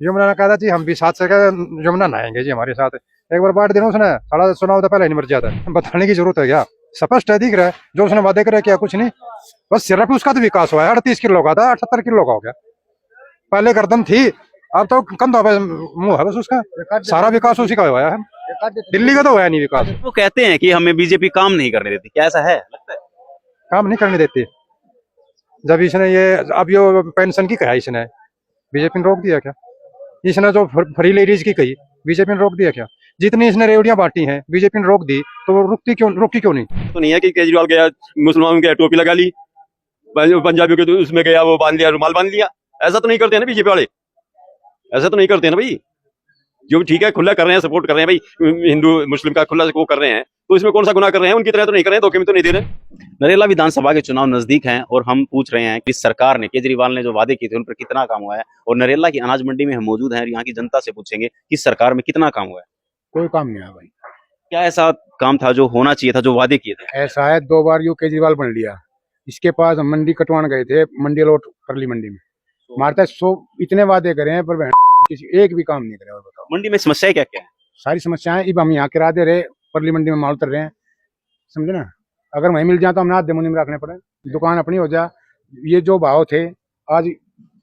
यमुना ने कहा था जी हम भी साथ से यमुना नहाएंगे जी हमारे साथ। एक बार बांट देना उसने, साला सुना होता पहले नहीं मर जाता। बताने की जरूरत है क्या? स्पष्ट है, दिख रहा है जो उसने वादे करे क्या कुछ नहीं। बस सिर्फ उसका तो विकास हुआ है, 38 किलो का था 78 किलो का हो गया। पहले गर्दन थी, अब तो कंधा पे मुंह है बस उसका। सारा विकास उसी का हुआ है, दिल्ली का तो हुआ नहीं विकास। वो कहते हैं कि हमें बीजेपी काम नहीं करने देती, क्या ऐसा है? लगता है काम नहीं करने देती। जब इसने ये अब ये पेंशन की कहा इसने, बीजेपी ने रोक दिया क्या? इसने जो फ्री लेडीज की कही, बीजेपी ने रोक दिया क्या? जितनी इसने रेवड़ियां बांटी हैं बीजेपी ने रोक दी, तो वो रुकती क्यों नहीं? तो नहीं है कि केजरीवाल गया मुसलमानों के टोपी लगा ली, पंजाबियों के तो उसमें गया वो बांध लिया, रुमाल बांध लिया। ऐसा तो नहीं करते हैं ना बीजेपी वाले, ऐसा तो नहीं करते हैं ना भाई। जो ठीक है खुला कर रहे हैं, सपोर्ट कर रहे हैं भाई, हिंदू मुस्लिम का खुला वो कर रहे हैं, तो इसमें कौन सा गुनाह कर रहे हैं? उनकी तरह तो नहीं कर रहे हैं, धोखे में तो नहीं दे रहे। नरेला विधानसभा के चुनाव नजदीक हैं और हम पूछ रहे हैं कि सरकार ने, केजरीवाल ने जो वादे किए थे उन पर कितना काम हुआ है। और नरेला की अनाज मंडी में हम मौजूद हैं और यहाँ की जनता से पूछेंगे कि सरकार में कितना काम हुआ है। कोई काम नहीं है भाई। क्या ऐसा काम था जो होना चाहिए था, जो वादे किए थे? ऐसा है, 2 बार यू केजरीवाल बन लिया। इसके पास हम मंडी कटवाने गए थे, मंडी लोट परली मंडी में मारता है 100 इतने वादे करे हैं पर किसी एक भी काम नहीं करे। और बताओ मंडी में समस्याएं क्या क्या है? सारी समस्याएं अब हम यहाँ किरा दे रहे, परली मंडी में माल उतर रहे हैं, समझे ना। अगर वहीं मिल जाए तो हम हाथ देमुनी में रखने पड़े, दुकान अपनी हो जा। ये जो भाव थे आज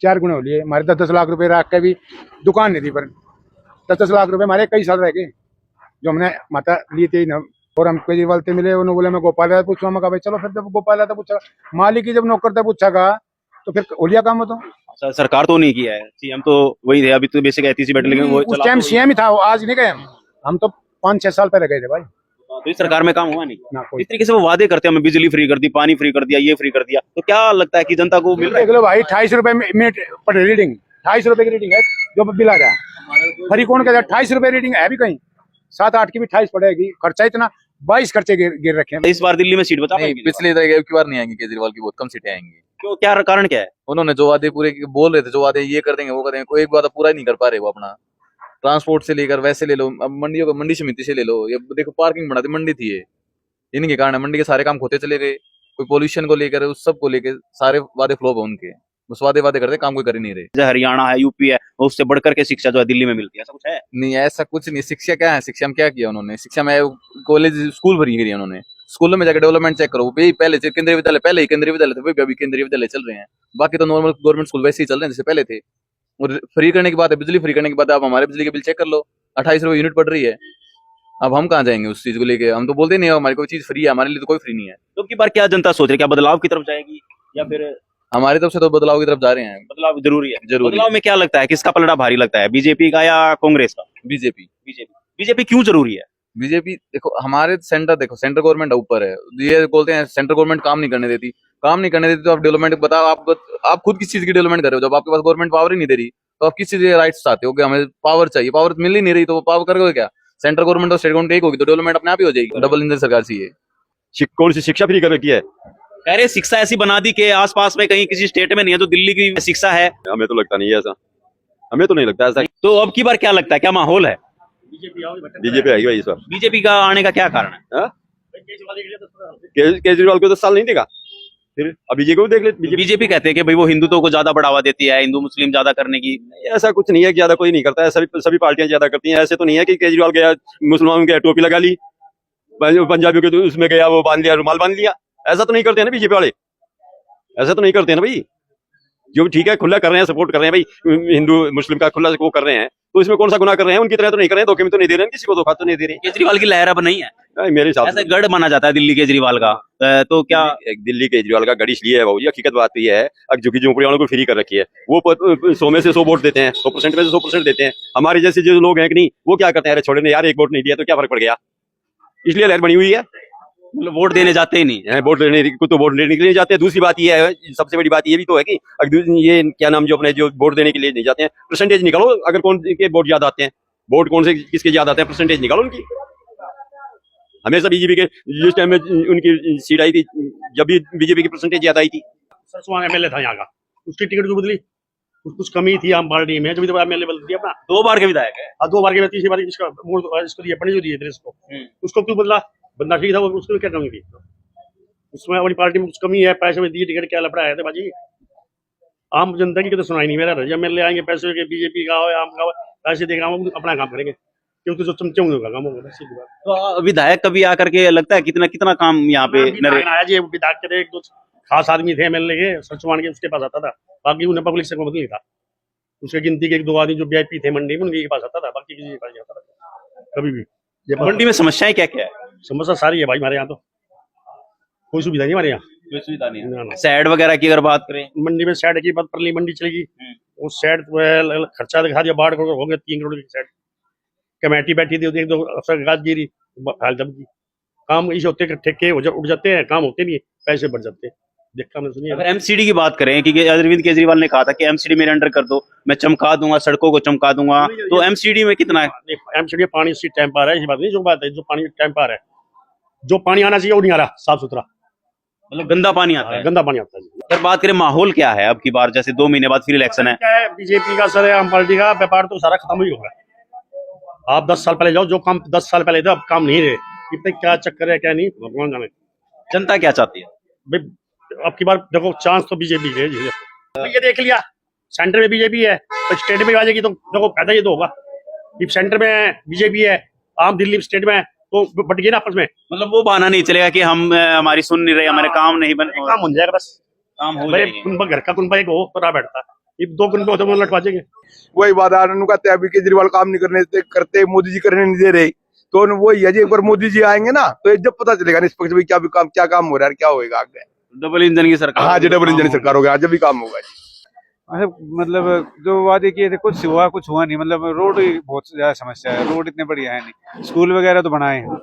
4 गुने हो लिए। हमारे 10-10 लाख रुपए रख के भी दुकान नहीं थी, पर 10-10 लाख रुपए हमारे कई साल रह गए जो हमने माता लिए थे ना। और हम केजरीवाल से मिले, उन्होंने बोले मैं गोपाल यादव पूछूंगा। मैं कहा भाई चलो, फिर जब गोपाल यादव पूछा, मालिक की जब नौकर से पूछा तो फिर ओलिया काम हो तो सरकार तो नहीं किया है, सीएम तो वही थे, अभी तो बेसिक 33 बैठे, लेकिन वो उस चला टाइम तो सीएम ही था वो, आज नहीं गए हम तो 5-6 साल पहले गए थे भाई। तो इस सरकार में काम हुआ नहीं। ना कोई। इस तरीके से वो वादे करते हैं, हमें बिजली फ्री कर दी, पानी फ्री कर दिया, ये फ्री कर दिया, तो क्या लगता है कि जनता को मिल रहा है? देख लो भाई, 28 रुपए मिनट पर रीडिंग, 28 रुपए की रीडिंग है जो बिल आ रहा है। हरी कौन का 28 रुपए रीडिंग है भी कहीं, 7-8 की भी 28 पड़ेगी। खर्चा इतना 22 खर्चे गिर रखे हैं। इस बार दिल्ली में सीट बचा नहीं, पाएगी? पिछली की बार नहीं आएंगी केजरीवाल की, बहुत कम सीटें आएंगी। क्यों, क्या कारण क्या है? उन्होंने जो वादे पूरे बोल रहे थे, जो वादे ये कर देंगे वो कर देंगे, कोई एक वादा पूरा ही नहीं कर पा रहे वो अपना। ट्रांसपोर्ट से लेकर वैसे ले लो, अब मंडियों को मंडी समिति से ले लो, ये देखो पार्किंग बढ़ा दी, मंडी थी ये, इनके कारण मंडी के सारे काम होते चले गए। कोई पोल्यूशन को लेकर, उस सब को लेकर सारे वादे फ्लॉप है उनके। बस वादे करते, काम कोई कर ही नहीं रहे। जैसे हरियाणा है, यूपी है, और उससे बढ़कर के शिक्षा जो है दिल्ली में मिलती है, ऐसा कुछ है? नहीं, ऐसा कुछ नहीं। शिक्षा क्या है, शिक्षा में क्या किया उन्होंने? शिक्षा में कॉलेज स्कूल भरी करी उन्होंने। स्कूलों में जाकर डेवलपमेंट चेक करो, पहले से केंद्रीय विद्यालय, पहले ही केंद्रीय विद्यालय थे, अभी केंद्रीय विद्यालय चल रहे हैं। बाकी तो नॉर्मल गवर्नमेंट स्कूल वैसे ही चल रहे हैं जैसे पहले थे। और फ्री करने की बात है, बिजली फ्री करने की बात है, आप हमारे बिजली के बिल चेक कर लो, 28 रुपए यूनिट पड़ रही है। अब हम कहाँ जाएंगे उस चीज को लेके? हम तो बोलते नहीं है हमारी कोई चीज फ्री है, हमारे लिए तो कोई फ्री नहीं है। तो की बार क्या जनता सोच रही है, क्या बदलाव की तरफ जाएगी या फिर हमारी तरफ से तो बदलाव की तरफ जा रहे हैं। बदलाव जरूरी है? जरूरी। बदलाव में क्या लगता है, किसका पलड़ा भारी लगता है, बीजेपी का या कांग्रेस का? बीजेपी। बीजेपी क्यों जरूरी है? बीजेपी देखो, हमारे देखो सेंट्रल गवर्नमेंट ऊपर है, ये बोलते हैं सेंट्रल गवर्नमेंट काम नहीं करने देती। काम नहीं करने देती तो आप डेवलपमेंट बताओ, आप खुद किस चीज की डेवलपमेंट कर रहे हो? जब आपके पास गवर्नमेंट पावर ही नहीं दे रही तो आप किस चीज के राइट्स चाहते हो? कि हमें पावर चाहिए, पावर मिल ही नहीं रही तो वो पावर करोगे क्या? सेंट्रल गवर्नमेंट और स्टेट गवर्नमेंट एक होगी तो डेवलपमेंट अपने आप ही हो जाएगी। डबल इंजन सरकार चाहिए। कौन सी शिक्षा फ्री कर रखी है? कह रहे शिक्षा ऐसी बना दी कि आसपास में कहीं किसी स्टेट में नहीं है, तो दिल्ली की शिक्षा है। हमें तो लगता नहीं है ऐसा, हमें तो नहीं लगता ऐसा। तो अब की बार क्या लगता है, क्या माहौल है? बीजेपी आएगी भाई इस बार। बीजेपी का आने का क्या कारण है? केजरीवाल को 10 साल नहीं देगा, फिर अभी बीजेपी को देख ले। बीजेपी कहते हैं कि भाई वो हिंदुत्व को ज्यादा बढ़ावा देती है, हिंदू मुस्लिम ज्यादा करने की। ऐसा कुछ नहीं है कि ज्यादा कोई नहीं करता है, सभी पार्टियां ज्यादा करती हैं। ऐसे तो नहीं है कि केजरीवाल गया मुसलमानों के टोपी लगा ली, पंजाबियों के तो उसमें गया वो बांध लिया, रुमाल बांध लिया। ऐसा तो नहीं करते ना बीजेपी वाले, ऐसा तो नहीं करते ना भाई। जो ठीक है खुला कर रहे हैं, सपोर्ट कर रहे हैं भाई, हिंदू मुस्लिम का खुला वो कर रहे हैं, तो इसमें कौन सा गुनाह कर रहे हैं? उनकी तरह तो नहीं कर रहे हैं, धोखे में तो नहीं दे रहे हैं, किसी को धोखा तो नहीं दे रहे। केजरीवाल की लहर अब नहीं है मेरे हिसाब ऐसे से। गढ़ माना जाता है दिल्ली केजरीवाल का, तो क्या दिल्ली केजरीवाल का गढ़ इसलिए है भाई, हकीकत बात तो ये है, अब झुकी झोंपड़ी वालों को फ्री कर रखी है। वो 100 में से 100 वोट देते हैं, 100% में से 100% देते हैं। हमारे जैसे जो लोग हैं कि नहीं, वो क्या करते हैं, अरे छोड़े ने यार, एक वोट नहीं दिया तो क्या फर्क पड़ गया, इसलिए लहर बनी हुई है। मतलब वोट देने जाते ही नहीं है? वोट देने को तो वोट देने के लिए जाते हैं। दूसरी बात ये है, सबसे बड़ी बात ये भी तो है कि ये क्या नाम, जो अपने जो वोट देने के लिए नहीं जाते हैं, परसेंटेज निकालो, अगर कौन के वोट ज्यादा आते हैं, वोट कौन से किसके ज्यादा आते हैं, परसेंटेज निकालो उनकी। हमेशा बीजेपी के जिस टाइम में उनकी सीट आई थी, जब भी बीजेपी की परसेंटेज ज्यादा आई थी। सरसों एमएलए था यहाँ का, उसकी टिकट क्यों बदली? कुछ कमी थी आम पार्टी में, जब एमएलए बदल दिया अपना। 2 बार के विधायक है। 2 बार के बाद, तीसरी बार इसका वोट इसको दिया, पंडित जो दिए थे इसको, उसको क्यों बदला? बंदा ठीक था, उसको क्या कमी थी? उसमें अपनी पार्टी में कुछ कमी है, पैसे में दिए टिकट, क्या लफड़ा है बाजी? आम जनता की तो सुनाई नहीं मेरा जब एमएलए आएंगे पैसे के बीजेपी का हो आम का हो पैसे देगा हम अपना काम करेंगे क्योंकि जो चमचे होंगे का काम होगा बस सीधी बात। तो विधायक कभी आकर के लगता है कितना कितना काम यहाँ पे आया जी विधायक के एक दो खास आदमी थे एमएलए के सचवान के उसके पास आता था बाकी उन्हें पब्लिक से मतलब नहीं था उसके गिनती के एक दो आदमी जो वीआईपी थे मंडी में उनके पास आता था बाकी किसी के पास नहीं आता था कभी भी। मंडी में समस्याएं क्या क्या है? समस्या सारी है भाई हमारे यहाँ तो कोई सुविधा नहीं हमारे यहाँ कोई सुविधा नहीं ना, है। ना। सैड वगैरह की अगर बात करें मंडी में सैड की बात परली मंडी चलेगी उस सैड खर्चा दिखा दिया 12 करोड़ हो गया 3 करोड़ की सैड कमेटी बैठी थी एक दो अफसर गाज गिरी हाल जब की काम इसे होते ठेके उठ जाते हैं काम होते नहीं पैसे बढ़ जाते हैं देखा मैं सुनिए। अगर एमसीडी की बात करें कि अरविंद केजरीवाल ने कहा था कि एमसीडी मेरे अंडर कर दो मैं चमका दूंगा सड़कों को चमका दूंगा तो एमसीडी में कितना है? एमसीडी पानी इसी टाइम पर आ रहा है ऐसी बात नहीं जो बात है जो पानी टाइम पर आ रहा है जो पानी आना चाहिए वो नहीं आ रहा साफ सुथरा मतलब गंदा पानी आता है। गंदा पानी आता है। अगर बात करें माहौल क्या है अब की बार जैसे 2 महीने बाद फिर इलेक्शन है क्या है बीजेपी का सर आम पार्टी का व्यापार तो सारा खत्म ही होगा। आप 10 साल पहले जाओ जो काम 10 साल पहले थे अब काम नहीं रहे इतने क्या चक्कर है क्या नहीं भगवान जाने। जनता क्या चाहती है? भाई अब की बार देखो चांस तो बीजेपी के जी देखो ये देख लिया सेंटर में बीजेपी है तो स्टेट में आ जाएगी तो देखो फायदा ये तो होगा। इफ सेंटर में बीजेपी है आम दिल्ली स्टेट में तो बट गए ना आपस में मतलब वो बहाना नहीं चलेगा कि हम हमारी सुन नहीं रहे हमारे काम नहीं बन काम हो जाएगा बस काम हो भाई जाएंगे। कुनबा घर का कुनबा एक हो तो रहा बैठता ये 2 कुनबे होते लटवा जाएंगे। वही बात है कहते हैं अभी केजरीवाल काम नहीं करने देते करते मोदी जी करने नहीं दे रहे तो वही है जी एक बार मोदी जी आएंगे ना तो जब पता चलेगा निष्पक्ष भाई क्या काम हो रहा है क्या होगा आगे। डबल इंजन की सरकार हाँ जी डबल इंजन सरकार होगा जब भी काम होगा जी। मतलब जो वादे किए थे कुछ हुआ नहीं मतलब रोड ही बहुत ज्यादा समस्या है रोड इतने बढ़िया है नहीं स्कूल वगैरह तो बनाए हैं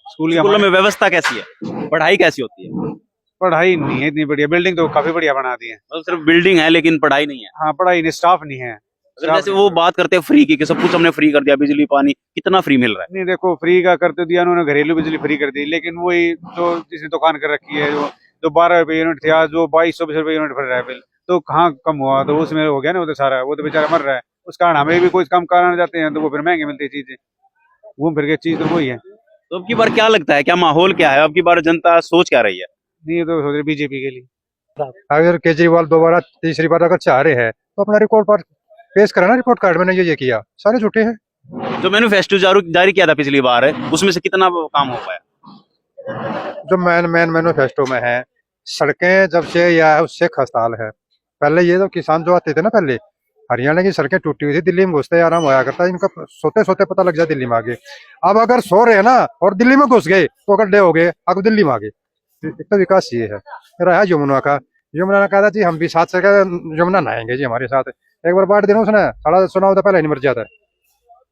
स्कूलों में व्यवस्था कैसी है पढ़ाई कैसी होती है? पढ़ाई नहीं है इतनी बढ़िया बिल्डिंग तो काफी बढ़िया बना दी है मतलब सिर्फ बिल्डिंग है लेकिन पढ़ाई नहीं है। हाँ पढ़ाई नहीं स्टाफ नहीं है अगर जैसे वो बात करते हैं फ्री की सब कुछ हमने फ्री कर दिया बिजली पानी कितना फ्री मिल रहा है? नहीं देखो फ्री का करते दिया उन्होंने घरेलू बिजली फ्री कर दी लेकिन वही जो जिसने दुकान कर रखी है जो 12 रुपए यूनिट था जो 2220 रुपए यूनिट भर रहा है बिल तो कहाँ कम हुआ तो उसमें हो गया ना वो तो सारा वो तो बेचारा मर रहा है उस कारण हमें भी कोई काम कराने जाते हैं तो वो फिर महंगे मिलती है चीजें घूम फिर के चीज तो वही है। तो अब की बार क्या लगता है क्या माहौल क्या है अब की बार जनता सोच क्या रही है? नहीं तो सोच रहे बीजेपी के लिए अगर केजरीवाल दोबारा तीसरी बार अगर चाह रहे हैं तो अपना रिकॉर्ड पर पेश करा ना रिपोर्ट कार्ड मैंने ये किया सारे झूठे हैं। जो मैनिफेस्टो जारी किया था पिछली बार है उसमें से कितना काम हो पाया? जो मैन मैनिफेस्टो में है सड़कें जब से या उससे खस्ताल है। पहले ये तो किसान जो आते थे ना पहले हरियाणा की सड़कें टूटी हुई थी दिल्ली में घुसते आराम होया करता इनका सोते सोते पता लग जाए दिल्ली में आगे। अब अगर सो रहे हैं ना और दिल्ली में घुस गए तो गड्ढे हो गए अब दिल्ली में आगे इतना विकास ये है। रहा यमुना का यमुना ने कहा था जी हम भी 7 से यमुना नहाएंगे जी हमारे साथ एक बार बांट देना उसने साढ़ा सुना होता पहले नहीं मर जाता है।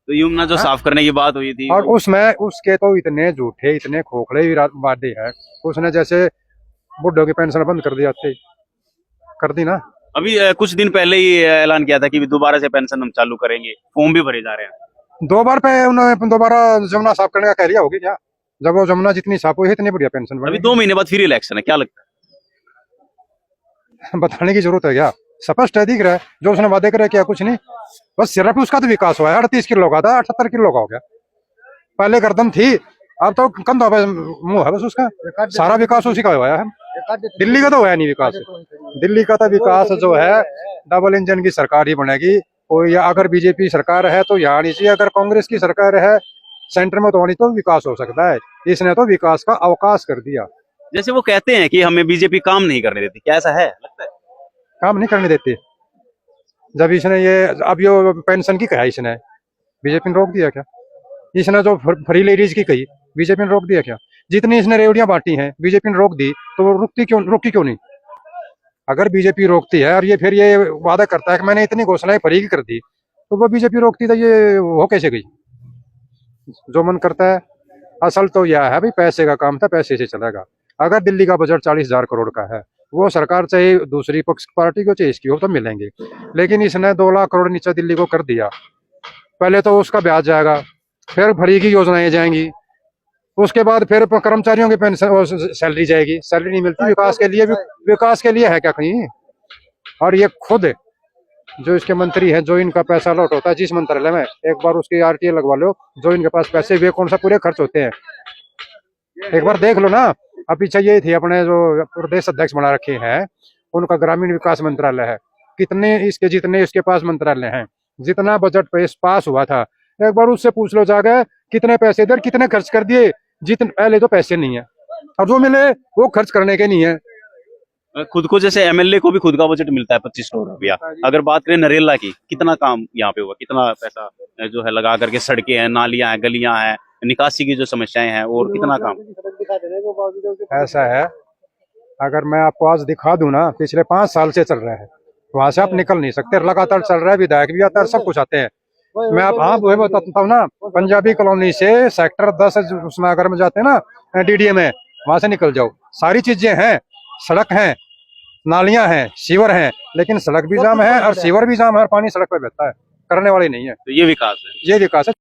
तो यमुना जो साफ करने की बात हुई थी और उसमें उसके तो इतने झूठे इतने खोखले वादे हैं उसने जैसे बुढ़ों की पेंशन बंद कर दी आते कर दी ना। अभी कुछ दिन पहले ही ऐलान किया था कि दोबारा से पेंशन हम चालू करेंगे फॉर्म भी भरे जा रहे हैं 2 बार पे उन्होंने दोबारा जमुना साफ करने का कह लिया होगी क्या जब वो जमुना जितनी साफ हुई है इतनी बढ़िया पेंशन अभी 2 महीने बाद फिर इलेक्शन है क्या लगता है बताने की जरूरत है क्या स्पष्ट है दिख रहा है जो उसने वादे करे किया कुछ नहीं बस सिर्फ उसका तो विकास हुआ है 38 किलो का था 78 किलो का हो गया पहले गर्दन थी अब तो कंधा पे मुंह है बस उसका सारा विकास उसी का हुआ है। दिल्ली का तो हुआ नहीं विकास दिल्ली का तो विकास जो है डबल इंजन की सरकार ही बनेगी कोई अगर बीजेपी सरकार है तो यहाँ नहीं चाहिए अगर कांग्रेस की सरकार है सेंटर में तो होनी तो विकास हो सकता है। इसने तो विकास का अवकाश कर दिया। जैसे वो कहते हैं कि हमें बीजेपी काम नहीं करने देती क्या ऐसा है लगता है? काम नहीं करने देते जब इसने ये अब ये पेंशन की कहा इसने बीजेपी ने रोक दिया क्या? इसने जो फ्री लेडीज की कही बीजेपी ने रोक दिया क्या? जितनी इसने रेवड़ियां बांटी हैं बीजेपी ने रोक दी तो वो रुकी क्यों नहीं? अगर बीजेपी रोकती है और ये फिर ये वादा करता है कि मैंने इतनी घोषणाएं फ्री की कर दी तो वो बीजेपी रोकती तो ये हो कैसे गई? जो मन करता है असल तो यह है भाई पैसे का काम था पैसे से चलेगा। अगर दिल्ली का बजट 40,000 करोड़ का है वो सरकार चाहे दूसरी पक्ष पार्टी को चाहे इसकी हो तो मिलेंगे लेकिन इसने 2 लाख करोड़ नीचे दिल्ली को कर दिया। पहले तो उसका ब्याज जाएगा फिर फ्री की योजनाएं जाएंगी उसके बाद फिर कर्मचारियों की पेंशन सैलरी जाएगी सैलरी नहीं मिलती विकास के लिए है क्या कहीं? और ये खुद जो इसके मंत्री हैं जो इनका पैसा लौट होता है जिस मंत्रालय में एक बार उसकी आरटीए लगवा लो जो इनके पास पैसे वे कौन सा पूरे खर्च होते हैं एक बार देख लो ना। अब पीछे ये थी अपने जो प्रदेश अध्यक्ष बना रखे हैं उनका ग्रामीण विकास मंत्रालय है कितने इसके जितने इसके पास मंत्रालय हैं, जितना बजट पास हुआ था, एक बार उससे पूछ लो जाकर कितने पैसे इधर कितने खर्च कर दिए। जितने पहले तो पैसे नहीं है और जो मिले वो खर्च करने के नहीं है। खुद को जैसे एमएलए को भी खुद का बजट मिलता है 25 करोड़ रुपया। अगर बात करें नरेला की, कितना काम यहाँ पे हुआ, कितना पैसा जो है लगा करके, सड़कें हैं, नालियां हैं, गलियां हैं, निकासी की जो समस्याएं हैं, और कितना काम। ऐसा है, अगर मैं आपको आज दिखा दूं ना, पिछले 5 साल से चल रहा है, वहां से आप निकल नहीं सकते, लगातार चल रहा है, विधायक भी आता है, सब कुछ आते हैं। मैं आप हाँ वही बताता हूँ ना, पंजाबी कॉलोनी से सेक्टर 10 उसमें अगर में जाते हैं ना डीडीए में, वहां से निकल जाओ, सारी चीजें हैं, सड़क हैं, नालियां हैं, सीवर हैं, लेकिन सड़क भी जाम है और सीवर भी जाम है और पानी सड़क पे बहता है, करने वाले नहीं है। तो ये विकास है। ये विकास है।